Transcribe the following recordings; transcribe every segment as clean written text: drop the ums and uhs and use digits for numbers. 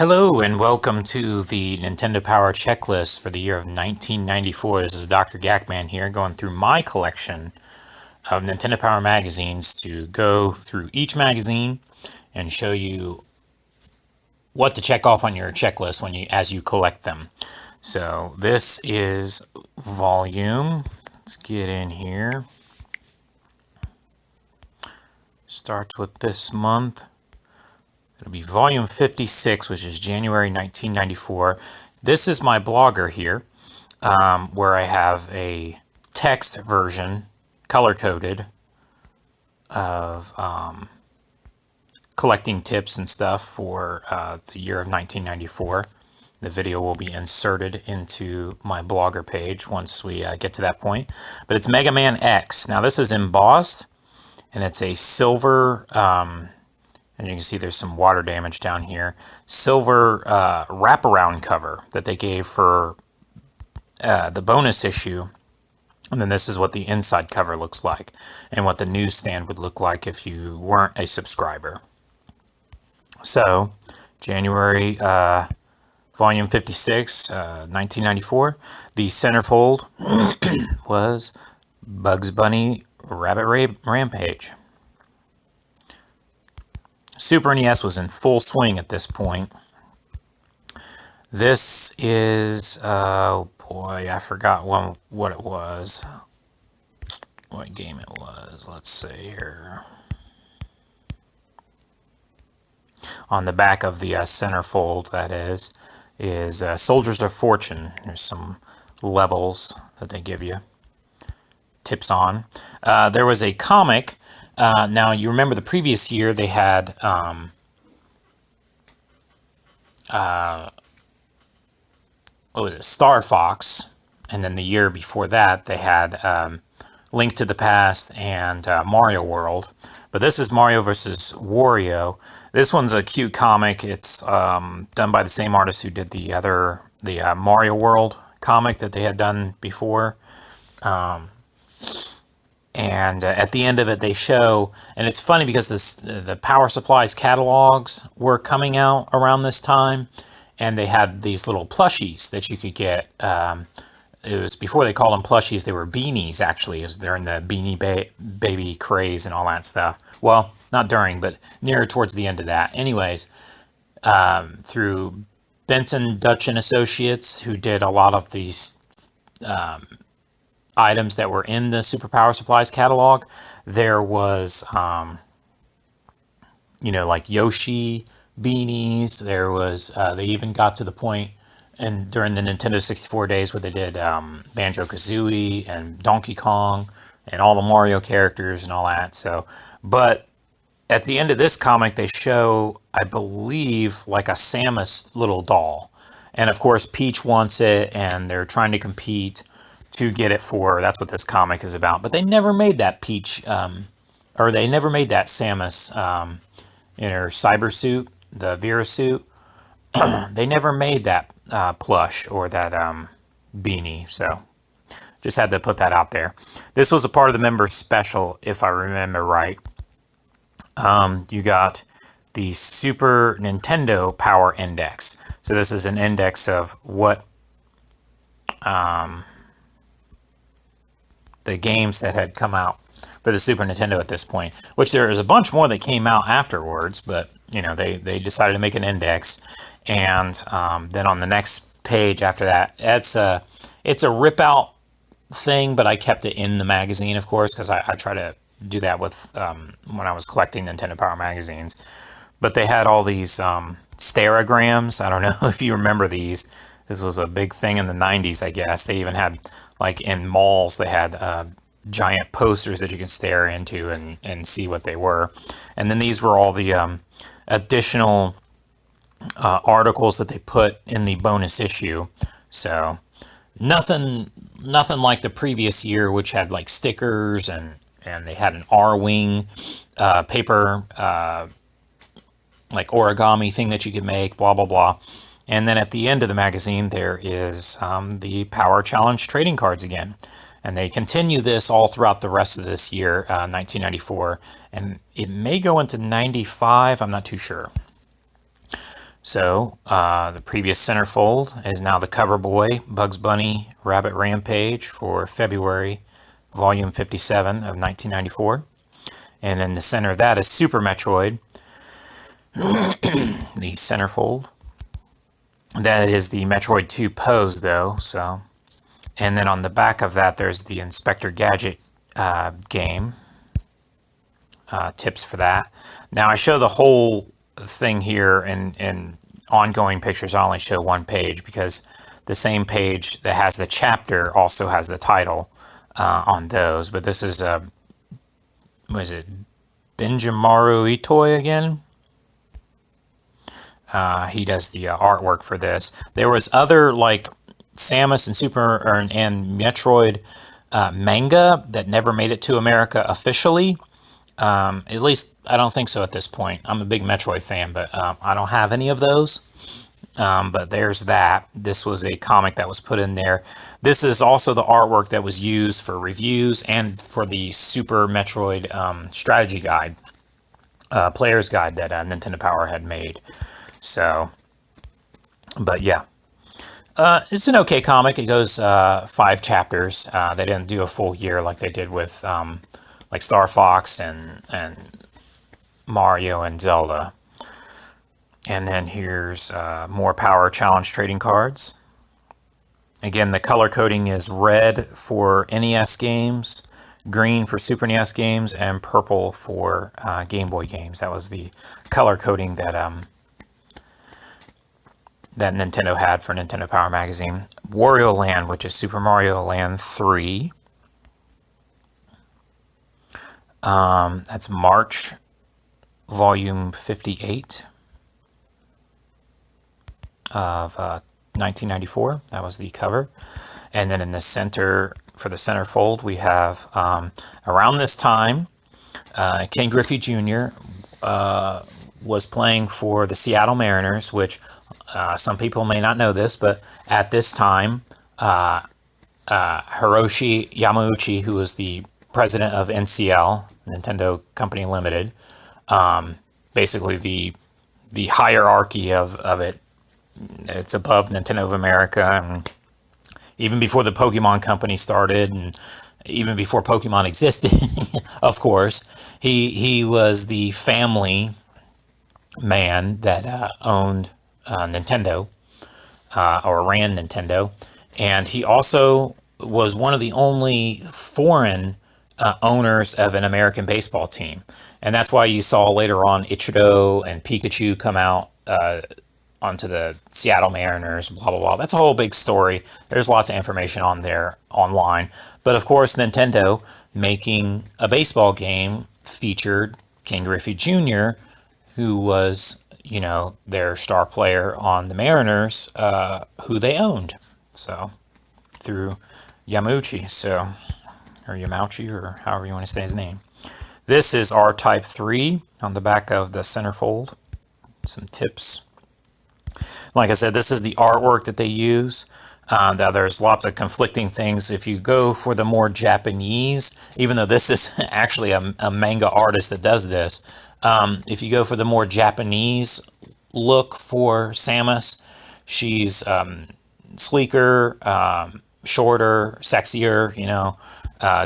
Hello and welcome to the Nintendo Power Checklist for the year of 1994. This is Dr. Gakman here going through my collection of Nintendo Power magazines to go through each magazine and show you what to check off on your checklist as you collect them. So this is volume. Let's get in here. Starts with this month. It'll be volume 56, which is January 1994. This is my blogger here, where I have a text version, color-coded, of collecting tips and stuff for the year of 1994. The video will be inserted into my blogger page once we get to that point. But it's Mega Man X. Now this is embossed, and it's a silver... as you can see, there's some water damage down here. Silver wraparound cover that they gave for the bonus issue. And then this is what the inside cover looks like, and what the newsstand would look like if you weren't a subscriber. So, January, volume 56, 1994. The centerfold was Bugs Bunny Rabbit Rampage. Super NES was in full swing at this point. This is, oh boy, I forgot what it was. What game it was. Let's see here. On the back of the centerfold, that is Soldiers of Fortune. There's some levels that they give you tips on. There was a comic. Now, you remember the previous year they had what was it, Star Fox, and then the year before that they had Link to the Past and Mario World. But this is Mario vs. Wario. This one's a cute comic. It's done by the same artist who did the Mario World comic that they had done before. And at the end of it, they show, and it's funny because the Power Supplies catalogs were coming out around this time, and they had these little plushies that you could get. It was before they called them plushies; they were beanies actually, as they're in the Beanie Baby craze and all that stuff. Well, not during, but near towards the end of that. Anyways, through Benson, Dutch and Associates, who did a lot of these items that were in the Super Power Supplies catalog, there was, like Yoshi beanies. There was, they even got to the point, and during the Nintendo 64 days, where they did Banjo-Kazooie and Donkey Kong and all the Mario characters and all that. So, but at the end of this comic, they show, I believe, like a Samus little doll. And of course, Peach wants it, and they're trying to compete to get it for, that's what this comic is about. But they never made that Peach, or they never made that Samus in her cyber suit, the Vera suit. They never made that plush or that beanie, so just had to put that out there. This was a part of the members special, if I remember right. You got the Super Nintendo Power Index. So this is an index of what the games that had come out for the Super Nintendo at this point, which there is a bunch more that came out afterwards, but they decided to make an index. And then on the next page after that, it's a rip out thing, but I kept it in the magazine, of course, because I try to do that with when I was collecting Nintendo Power magazines. But they had all these stereograms. I don't know if you remember these. This was a big thing in the 90s, I guess. They even had, like in malls, they had giant posters that you can stare into and see what they were. And then these were all the additional articles that they put in the bonus issue. So nothing like the previous year, which had like stickers and they had an R-wing paper like origami thing that you could make, blah blah blah. And then at the end of the magazine, there is the Power Challenge trading cards again. And they continue this all throughout the rest of this year, 1994. And it may go into 95, I'm not too sure. So the previous centerfold is now the cover boy, Bugs Bunny Rabbit Rampage for February, volume 57 of 1994. And in the center of that is Super Metroid, the centerfold. That is the Metroid 2 pose, though. So, and then on the back of that, there's the Inspector Gadget game. Tips for that. Now, I show the whole thing here in ongoing pictures. I only show one page because the same page that has the chapter also has the title on those. But this is what is it? Benjamaru Itoi again. He does the artwork for this. There was other like Samus and and Metroid manga that never made it to America officially. At least I don't think so at this point. I'm a big Metroid fan, but I don't have any of those. But there's that. This was a comic that was put in there. This is also the artwork that was used for reviews and for the Super Metroid strategy guide, player's guide that Nintendo Power had made. So, but yeah. It's an okay comic. It goes 5 chapters. They didn't do a full year like they did with like Star Fox and Mario and Zelda. And then here's more Power Challenge trading cards. Again, the color coding is red for NES games, green for Super NES games, and purple for Game Boy games. That was the color coding that that Nintendo had for Nintendo Power Magazine. Wario Land, which is Super Mario Land 3. That's March, volume 58 of 1994. That was the cover. And then in the center, for the centerfold, we have around this time, Ken Griffey Jr. Was playing for the Seattle Mariners, which some people may not know this, but at this time, Hiroshi Yamauchi, who was the president of NCL, Nintendo Company Limited, basically the hierarchy of it. It's above Nintendo of America, and even before the Pokemon Company started, and even before Pokemon existed, of course, he was the family man that owned Nintendo, or ran Nintendo, and he also was one of the only foreign owners of an American baseball team. And that's why you saw later on Ichiro and Pikachu come out onto the Seattle Mariners, blah, blah, blah. That's a whole big story. There's lots of information on there online. But of course, Nintendo making a baseball game featured Ken Griffey Jr., who was, you know, their star player on the Mariners, who they owned. So, through Yamauchi, so, or Yamauchi, or however you want to say his name. This is R-Type 3 on the back of the centerfold. Some tips. Like I said, this is the artwork that they use. Now there's lots of conflicting things. If you go for the more Japanese, even though this is actually a manga artist that does this, if you go for the more Japanese look for Samus, she's sleeker, shorter, sexier, you know,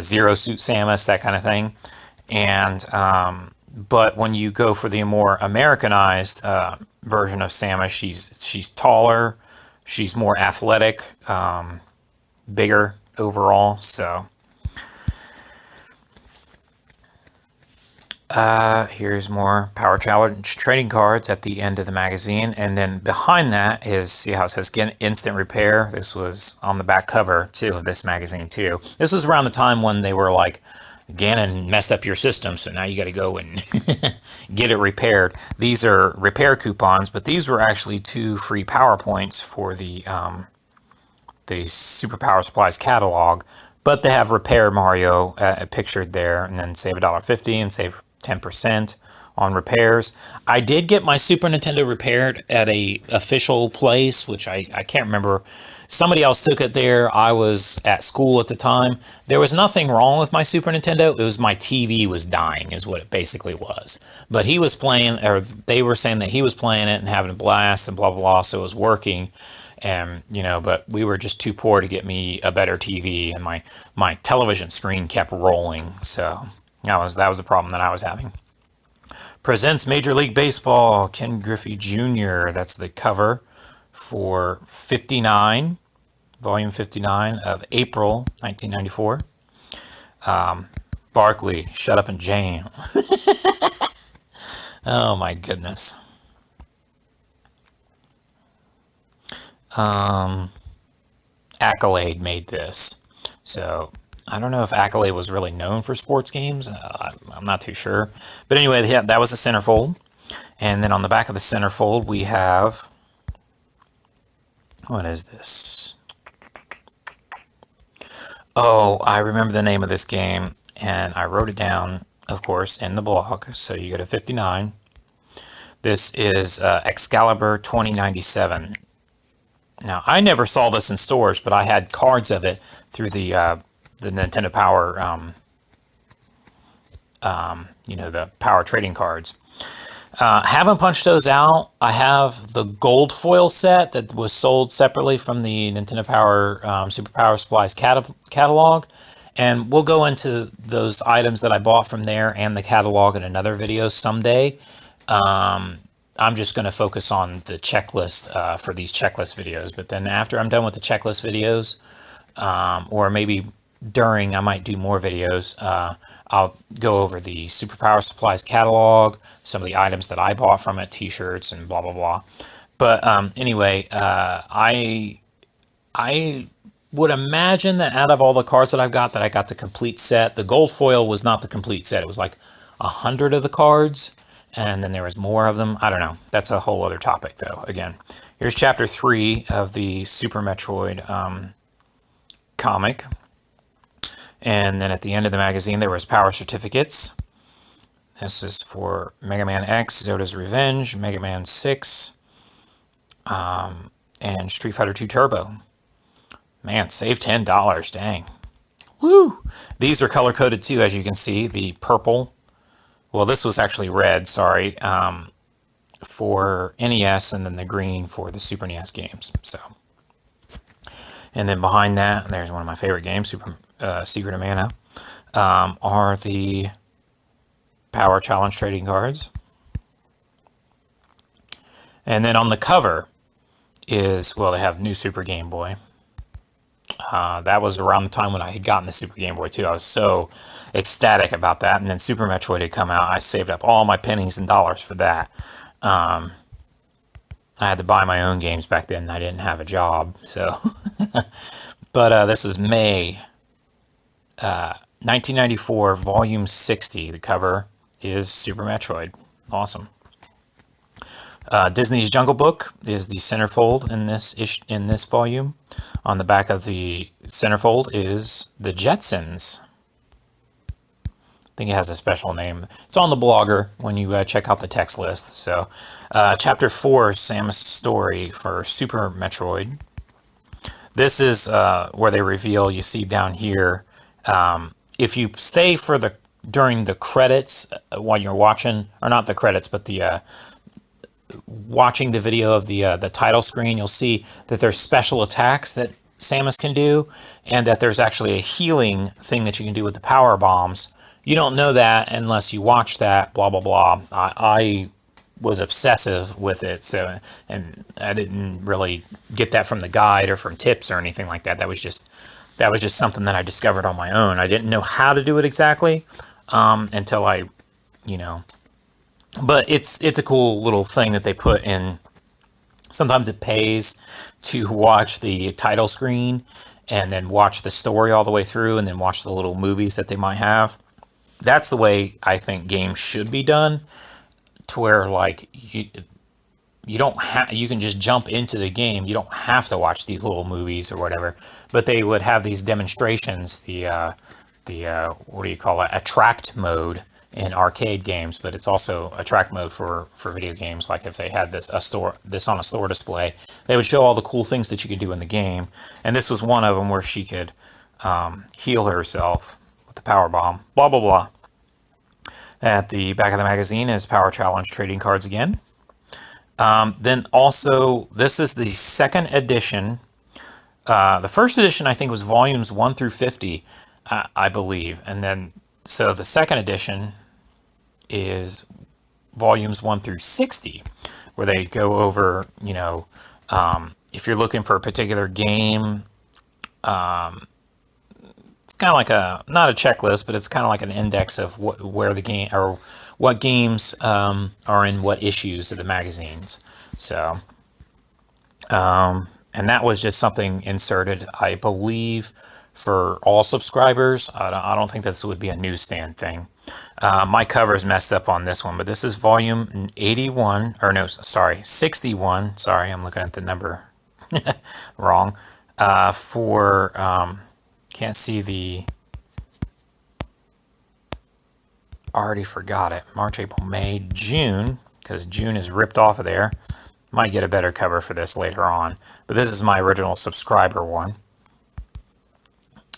Zero Suit Samus, that kind of thing. And but when you go for the more Americanized version of Samus, she's taller, she's more athletic, bigger overall. So here's more Power Challenge trading cards at the end of the magazine, and then behind that is, see how it says Instant Repair. This was on the back cover too of this magazine too. This was around the time when they were like, Ganon messed up your system, so now you got to go and get it repaired. These are repair coupons, but these were actually 2 free power points for the Super Power Supplies catalog. But they have Repair Mario pictured there, and then save $1.50 and save 10%, on repairs. I did get my Super Nintendo repaired at a official place, which I can't remember. Somebody else took it there. I was at school at the time. There was nothing wrong with my Super Nintendo. It was my TV was dying, is what it basically was. But he was playing, or they were saying that he was playing it and having a blast and blah, blah, blah. So it was working. And, you know, but we were just too poor to get me a better TV. And my television screen kept rolling. So that was the problem that I was having. Presents Major League Baseball, Ken Griffey Jr. That's the cover for 59, volume 59 of April 1994. Barkley, shut up and jam. Oh my goodness. Accolade made this. So I don't know if Accolade was really known for sports games. I'm not too sure. But anyway, yeah, that was the centerfold. And then on the back of the centerfold, we have... What is this? Oh, I remember the name of this game. And I wrote it down, of course, in the blog. So you go to 59. This is Excalibur 2097. Now, I never saw this in stores, but I had cards of it through the Nintendo Power, you know, the Power trading cards. Haven't punched those out. I have the gold foil set that was sold separately from the Nintendo Power Super Power Supplies catalog. And we'll go into those items that I bought from there and the catalog in another video someday. I'm just going to focus on the checklist for these checklist videos. But then after I'm done with the checklist videos, or maybe during, I might do more videos. I'll go over the Super Power Supplies catalog, some of the items that I bought from it, t-shirts and blah, blah, blah. But anyway, I would imagine that out of all the cards that I've got, that I got the complete set. The gold foil was not the complete set. It was like 100 of the cards. And then there was more of them. I don't know. That's a whole other topic, though. Again, here's Chapter 3 of the Super Metroid comic. And then at the end of the magazine, there was Power Certificates. This is for Mega Man X, Zoda's Revenge, Mega Man 6, and Street Fighter 2 Turbo. Man, save $10. Dang. Woo! These are color-coded, too, as you can see. The purple... Well, this was actually red, sorry, for NES, and then the green for the Super NES games. So, and then behind that, there's one of my favorite games, Secret of Mana, are the Power Challenge trading cards. And then on the cover is, well, they have New Super Game Boy. That was around the time when I had gotten the Super Game Boy, too. I was so ecstatic about that. And then Super Metroid had come out. I saved up all my pennies and dollars for that. I had to buy my own games back then. I didn't have a job, so. But this is May 1994, Volume 60. The cover is Super Metroid. Awesome. Disney's Jungle Book is the centerfold in this volume. On the back of the centerfold is the Jetsons. I think it has a special name. It's on the blogger when you check out the text list. So, Chapter 4, Samus' story for Super Metroid. This is where they reveal, you see down here, if you stay for during the credits while you're watching, or not the credits, but the watching the video of the title screen, you'll see that there's special attacks that Samus can do, and that there's actually a healing thing that you can do with the power bombs. You don't know that unless you watch that, blah, blah, blah. I was obsessive with it, so, and I didn't really get that from the guide or from tips or anything like that. That was just something that I discovered on my own. I didn't know how to do it exactly until I, you know. But it's a cool little thing that they put in. Sometimes it pays to watch the title screen and then watch the story all the way through and then watch the little movies that they might have. That's the way I think games should be done, to where like you don't have, you can just jump into the game. You don't have to watch these little movies or whatever. But they would have these demonstrations, the what do you call it, attract mode in arcade games, but it's also a track mode for video games. Like if they had this on a store display, they would show all the cool things that you could do in the game, and this was one of them where she could heal herself with the power bomb. Blah blah blah. At the back of the magazine is Power Challenge trading cards again. Then also, this is the second edition. The first edition, I think, was volumes 1 through 50, I believe. And then, so the second edition is volumes 1 through 60, where they go over, you know, if you're looking for a particular game, it's kind of like not a checklist, but it's kind of like an index of where the game, or what games are in what issues of the magazines. So, and that was just something inserted, I believe, for all subscribers. I don't think this would be a newsstand thing. My cover is messed up on this one, but this is volume 81, or no, sorry, 61. Sorry, I'm looking at the number wrong. Can't see the, already forgot it. March, April, May, June, because June is ripped off of there. Might get a better cover for this later on, but this is my original subscriber one.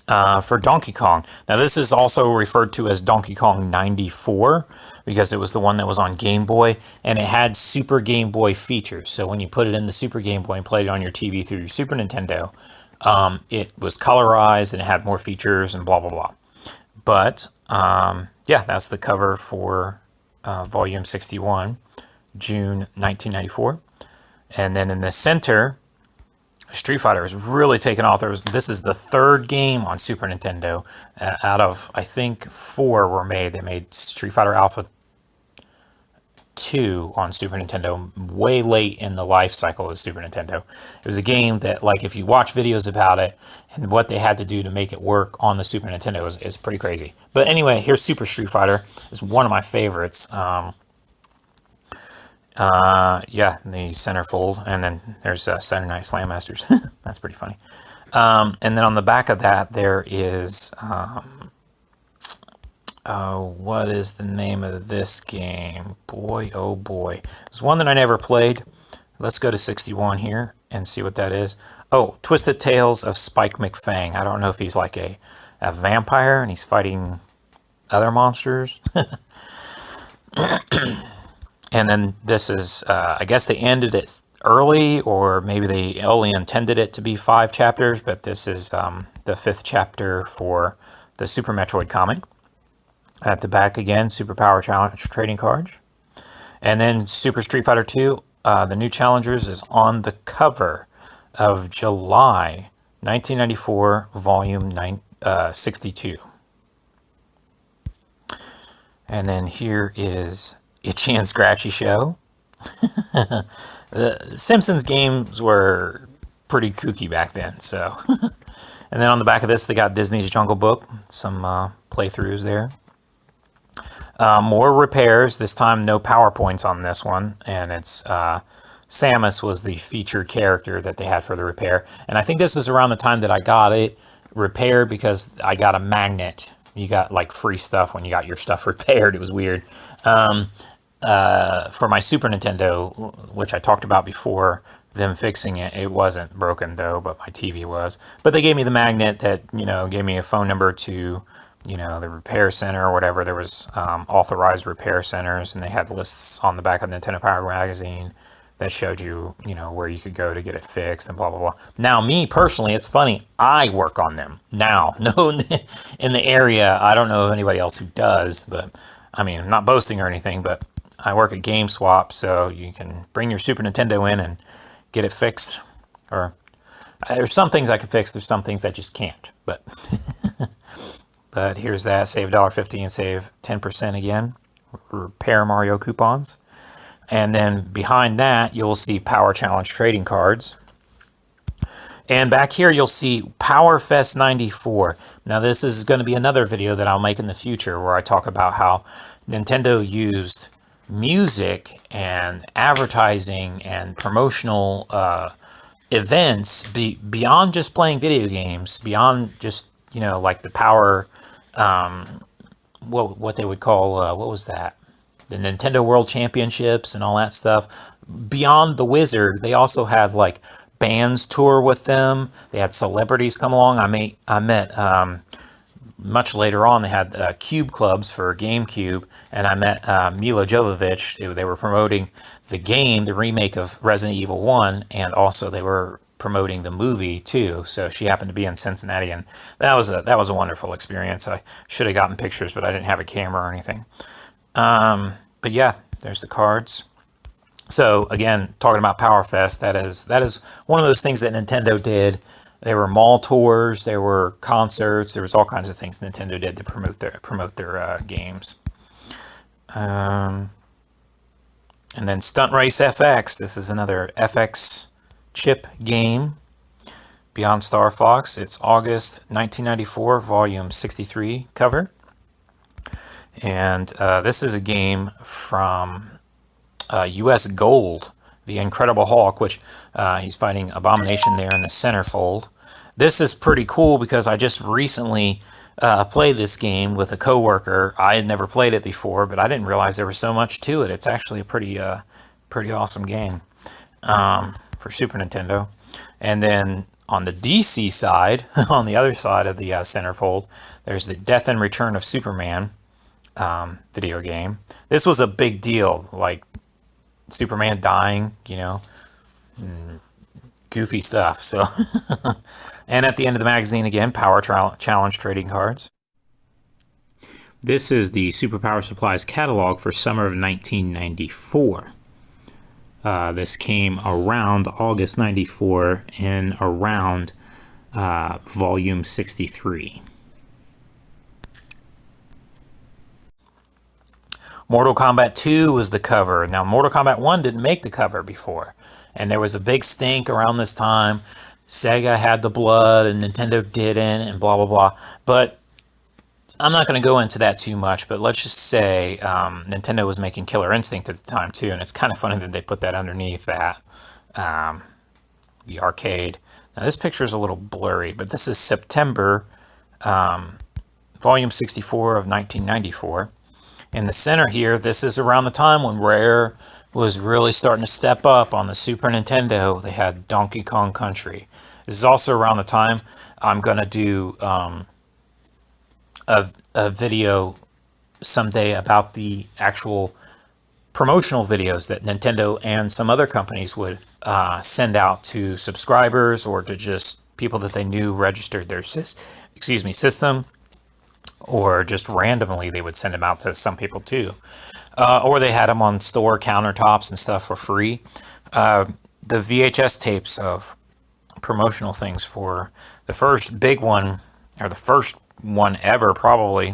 For Donkey Kong. Now this is also referred to as Donkey Kong 94 because it was the one that was on Game Boy, and it had Super Game Boy features. So when you put it in the Super Game Boy and played it on your TV through your Super Nintendo, it was colorized and it had more features and blah blah blah. But yeah, that's the cover for volume 61, June 1994. And then in the center, Street Fighter is really taken off. This is the third game on Super Nintendo. Out of, I think, 4 were made. They made Street Fighter Alpha 2 on Super Nintendo way late in the life cycle of Super Nintendo. It was a game that, like, if you watch videos about it and what they had to do to make it work on the Super Nintendo is pretty crazy. But anyway, here's Super Street Fighter. It's one of my favorites. Yeah, the centerfold, and then there's Saturday Night Slam Masters. That's pretty funny. And then on the back of that, there is, what is the name of this game? Boy, oh boy. It's one that I never played. Let's go to 61 here and see what that is. Oh, Twisted Tales of Spike Mcfang. I don't know if he's like a vampire and he's fighting other monsters. And then this is, I guess they ended it early, or maybe they only intended it to be 5 chapters, but this is the 5th chapter for the Super Metroid comic. At the back again, Super Power Challenge trading cards. And then Super Street Fighter 2, the new challengers, is on the cover of July 1994, volume 62. And then here is Itchy and Scratchy Show. The Simpsons games were pretty kooky back then, so. And then on the back of this, they got Disney's Jungle Book, some playthroughs there. More repairs, this time no PowerPoints on this one, and it's Samus was the featured character that they had for the repair. And I think this was around the time that I got it repaired because I got a magnet. You got like free stuff when you got your stuff repaired. It was weird. For my Super Nintendo, which I talked about before, them fixing it, it wasn't broken though, but my TV was. But they gave me the magnet that, you know, gave me a phone number to, you know, the repair center or whatever. There was authorized repair centers, and they had lists on the back of the Nintendo Power magazine that showed you, you know, where you could go to get it fixed and blah, blah, blah. Now, me personally, it's funny, I work on them now. No, in the area, I don't know of anybody else who does, but I mean, I'm not boasting or anything, but I work at GameSwap, so you can bring your Super Nintendo in and get it fixed. Or there's some things I can fix, there's some things I just can't. But but here's that, save $1.50 and save 10% again. Repair Mario coupons. And then behind that, you'll see Power Challenge trading cards. And back here, you'll see Power Fest 94. Now, this is going to be another video that I'll make in the future where I talk about how Nintendo used music and advertising and promotional events beyond just playing video games, beyond just, you know, like the Power what they would call, what was that? The Nintendo World Championships and all that stuff. Beyond the Wizard, they also had like bands tour with them. They had celebrities come along. I met much later on. They had Cube clubs for GameCube, and I met Mila Jovovich. They were promoting the game, the remake of Resident Evil 1, and also they were promoting the movie too. So she happened to be in Cincinnati, and that was a wonderful experience. I should have gotten pictures, but I didn't have a camera or anything. But yeah, there's the cards. So again, talking about Power Fest, that is one of those things that Nintendo did. There were mall tours, there were concerts, there was all kinds of things Nintendo did to promote their games. And then Stunt Race FX. This is another FX chip game. Beyond Star Fox. It's August 1994, Volume 63 cover. And this is a game from U.S. Gold, the Incredible Hulk, which he's fighting Abomination there in the centerfold. This is pretty cool because I just recently played this game with a coworker. I had never played it before, but I didn't realize there was so much to it. It's actually a pretty awesome game for Super Nintendo. And then on the DC side, on the other side of the centerfold, there's the Death and Return of Superman video game. This was a big deal, like Superman dying, goofy stuff. So, and at the end of the magazine again, Power Challenge trading cards. This is the Super Power Supplies catalog for summer of 1994. This came around August 94 and around volume 63. Mortal Kombat 2 was the cover. Now, Mortal Kombat 1 didn't make the cover before. And there was a big stink around this time. Sega had the blood and Nintendo didn't and blah, blah, blah. But I'm not going to go into that too much. But let's just say Nintendo was making Killer Instinct at the time, too. And it's kind of funny that they put that underneath that, the arcade. Now, this picture is a little blurry, but this is September, volume 64 of 1994. In the center here, this is around the time when Rare was really starting to step up on the Super Nintendo. They had Donkey Kong Country. This is also around the time I'm going to do a video someday about the actual promotional videos that Nintendo and some other companies would send out to subscribers or to just people that they knew registered their system. Or just randomly they would send them out to some people too. Or they had them on store countertops and stuff for free. The VHS tapes of promotional things for the first big one, or the first one ever probably,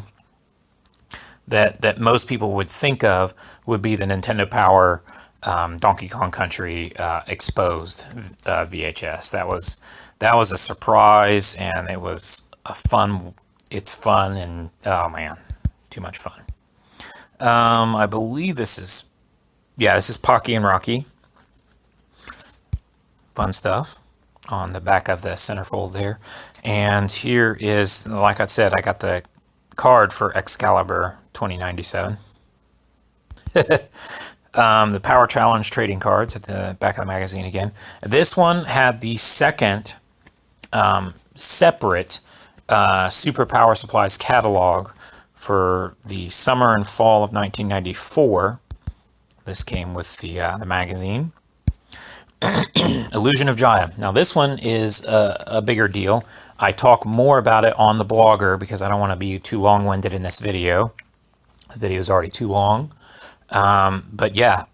that most people would think of would be the Nintendo Power Donkey Kong Country exposed VHS. That was a surprise, and it was a fun. It's fun, and oh man, too much fun. I believe this is Pocky and Rocky. Fun stuff on the back of the centerfold there. And here is, like I said, I got the card for Excalibur 2097. The Power Challenge trading cards at the back of the magazine again. This one had the second separate Super Power Supplies catalog for the summer and fall of 1994. This came with the magazine. Illusion of Jaya. Now this one is a bigger deal. I talk more about it on the blogger because I don't want to be too long-winded in this video. The video is already too long. But yeah,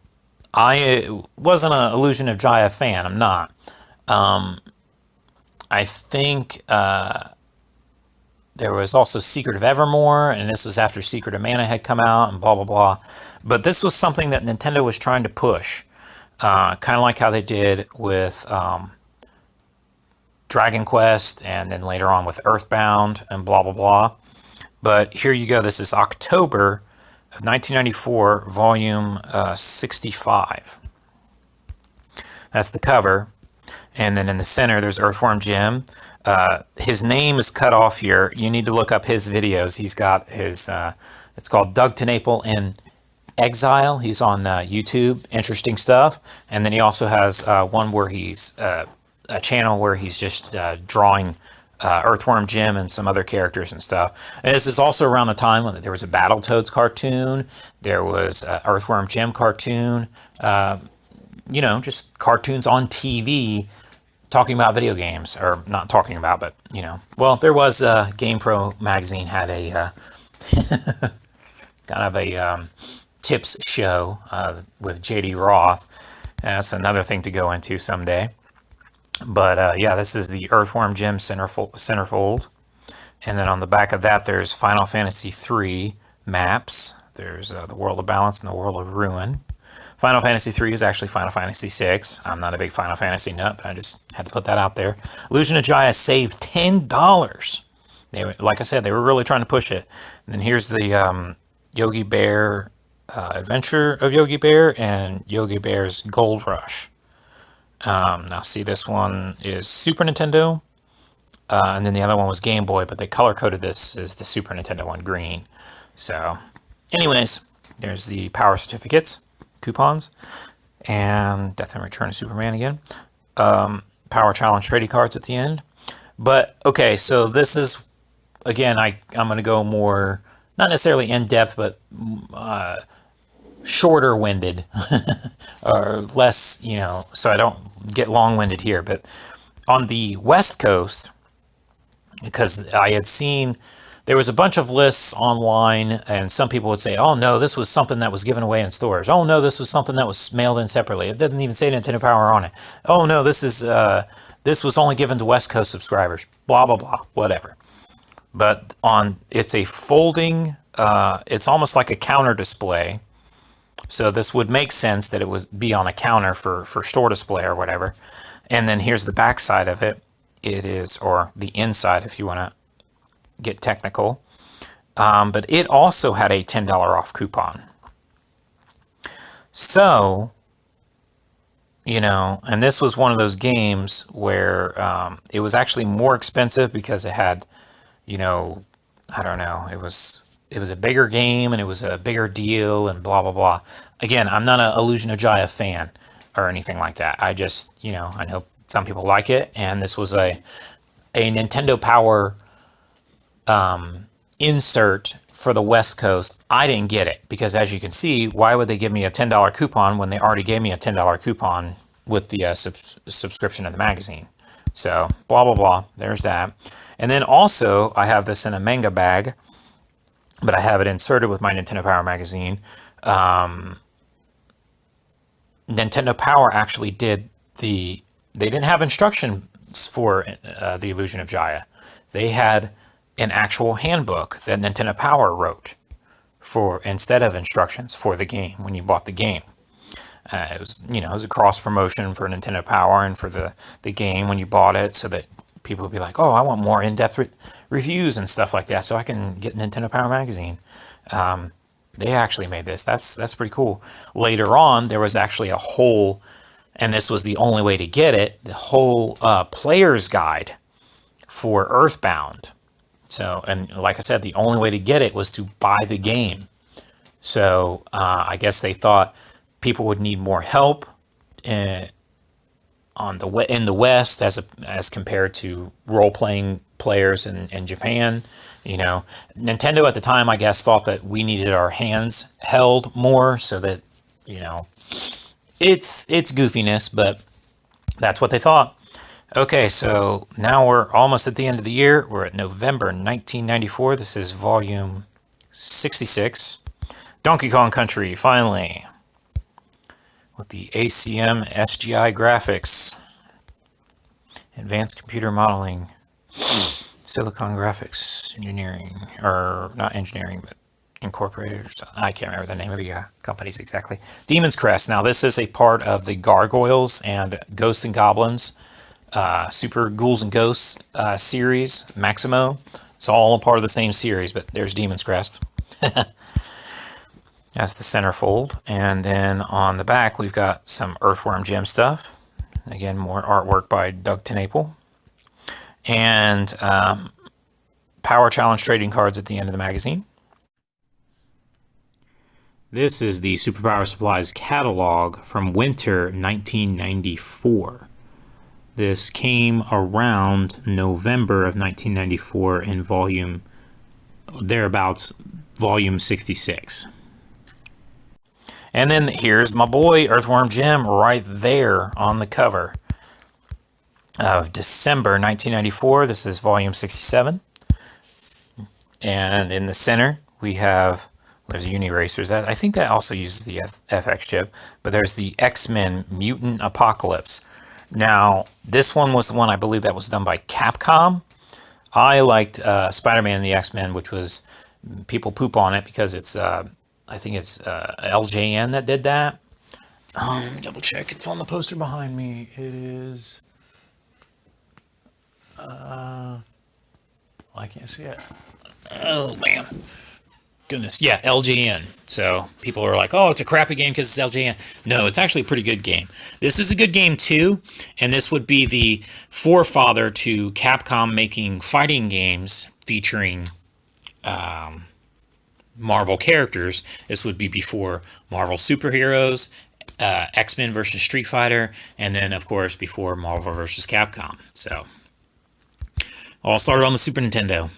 I wasn't an Illusion of Jaya fan. I'm not. I think there was also Secret of Evermore, and this was after Secret of Mana had come out, and blah, blah, blah. But this was something that Nintendo was trying to push. Kind of like how they did with Dragon Quest, and then later on with Earthbound, and blah, blah, blah. But here you go. This is October of 1994, volume 65. That's the cover. And then in the center, there's Earthworm Jim. His name is cut off here. You need to look up his videos. He's got his It's called Doug TenNapel in Exile. He's on YouTube. Interesting stuff. And then he also has one where he's a channel where he's just drawing Earthworm Jim and some other characters and stuff. And this is also around the time when there was a Battletoads cartoon. There was Earthworm Jim cartoon. You know, just cartoons on TV talking about video games, or not talking about, but you know, well, there was GamePro magazine had a kind of a tips show with JD Roth. That's another thing to go into someday. But yeah, this is the Earthworm Jim centerfold, and then on the back of that, there's Final Fantasy III maps. There's the World of Balance and the World of Ruin. Final Fantasy III is actually Final Fantasy VI. I'm not a big Final Fantasy nut, but I just had to put that out there. Illusion of Jaya saved $10. They were, like I said, they were really trying to push it. And then here's the Yogi Bear Adventure of Yogi Bear and Yogi Bear's Gold Rush. Now see, this one is Super Nintendo, and then the other one was Game Boy, but they color-coded this as the Super Nintendo one green. So, anyways, there's the power certificates, coupons, and Death and Return of Superman again. Power Challenge trading cards at the end. But, okay, so this is, again, I'm going to go more, not necessarily in-depth, but shorter-winded, or less, you know, so I don't get long-winded here. But on the West Coast, because I had seen, there was a bunch of lists online, and some people would say, oh no, this was something that was given away in stores. Oh no, this was something that was mailed in separately. It doesn't even say Nintendo Power on it. Oh no, this was only given to West Coast subscribers. Blah, blah, blah, whatever. But it's a folding, it's almost like a counter display. So this would make sense that it would be on a counter for store display or whatever. And then here's the back side of it. It is, or the inside if you want to get technical. But it also had a $10 off coupon. So, you know, and this was one of those games where it was actually more expensive because it had, you know, I don't know, it was a bigger game and it was a bigger deal and blah, blah, blah. Again, I'm not an Illusion of Jaya fan or anything like that. I just, you know, I know some people like it, and this was a Nintendo Power insert for the West Coast. I didn't get it because, as you can see, why would they give me a $10 coupon when they already gave me a $10 coupon with the subscription of the magazine? So, blah, blah, blah. There's that. And then also, I have this in a manga bag, but I have it inserted with my Nintendo Power magazine. Nintendo Power actually did they didn't have instructions for the Illusion of Jaya. They had an actual handbook that Nintendo Power wrote for, instead of instructions for the game when you bought the game. It was, you know, it was a cross promotion for Nintendo Power and for the game when you bought it, so that people would be like, oh, I want more in-depth reviews and stuff like that, so I can get Nintendo Power magazine. They actually made this. That's pretty cool. Later on, there was actually a whole, and this was the only way to get it, the whole player's guide for Earthbound. So, and like I said, the only way to get it was to buy the game. So, I guess they thought people would need more help in the West as compared to role-playing players in Japan. You know, Nintendo at the time, I guess, thought that we needed our hands held more, so that, you know, it's goofiness, but that's what they thought. Okay, so now we're almost at the end of the year. We're at November 1994. This is volume 66. Donkey Kong Country, finally, with the ACM SGI graphics, Advanced Computer Modeling, Silicon Graphics Engineering, or not engineering, but Incorporated, or something. I can't remember the name of the companies exactly. Demon's Crest. Now, this is a part of the Gargoyles and Ghosts and Goblins Super Ghouls and Ghosts series, Maximo. It's all a part of the same series, but there's Demon's Crest. That's the centerfold. And then on the back, we've got some Earthworm Jim stuff. Again, more artwork by Doug TenNapel. And Power Challenge trading cards at the end of the magazine. This is the Super Power Supplies catalog from winter 1994. This came around November of 1994 in volume, thereabouts, volume 66. And then here's my boy, Earthworm Jim, right there on the cover of December 1994. This is volume 67. And in the center, we have, there's Uniracers. I think that also uses the FX chip, but there's the X-Men Mutant Apocalypse. Now, this one was the one I believe that was done by Capcom. I liked Spider-Man and the X-Men, which was, people poop on it because it's, I think it's LJN that did that. Let me double check. It's on the poster behind me. It is, I can't see it. Oh, man. Goodness. Yeah, LJN. So people are like, oh, it's a crappy game because it's LJN. No, it's actually a pretty good game. This is a good game too, and this would be the forefather to Capcom making fighting games featuring Marvel characters. This would be before Marvel superheroes, X-Men versus Street Fighter, and then, of course, before Marvel versus Capcom. So, all started on the Super Nintendo.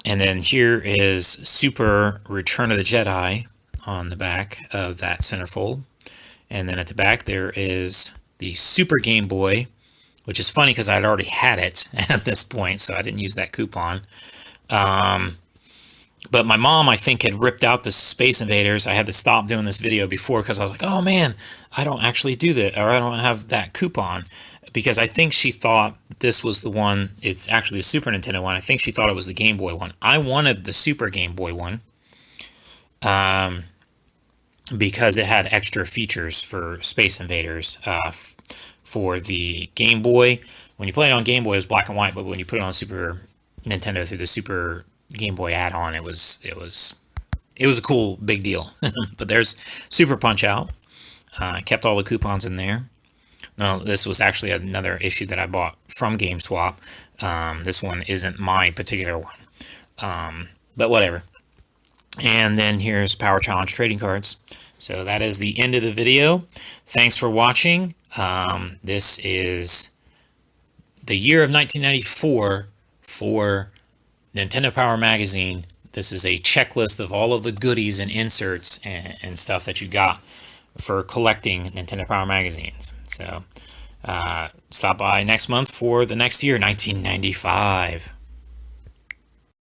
And then here is Super Return of the Jedi on the back of that centerfold. And then at the back there is the Super Game Boy, which is funny because I'd already had it at this point, so I didn't use that coupon. But my mom, I think, had ripped out the Space Invaders. I had to stop doing this video before because I was like, oh man, I don't actually do that, or I don't have that coupon. Because I think she thought this was the one, it's actually the Super Nintendo one. I think she thought it was the Game Boy one. I wanted the Super Game Boy one because it had extra features for Space Invaders. For the Game Boy, when you play it on Game Boy, it was black and white, but when you put it on Super Nintendo through the Super Game Boy add-on, it was a cool big deal. But there's Super Punch-Out. I kept all the coupons in there. No, this was actually another issue that I bought from GameSwap. This one isn't my particular one, but whatever. And then here's Power Challenge trading cards. So that is the end of the video. Thanks for watching. This is the year of 1994 for Nintendo Power Magazine. This is a checklist of all of the goodies and inserts and stuff that you got for collecting Nintendo Power magazines. So stop by next month for the next year, 1995.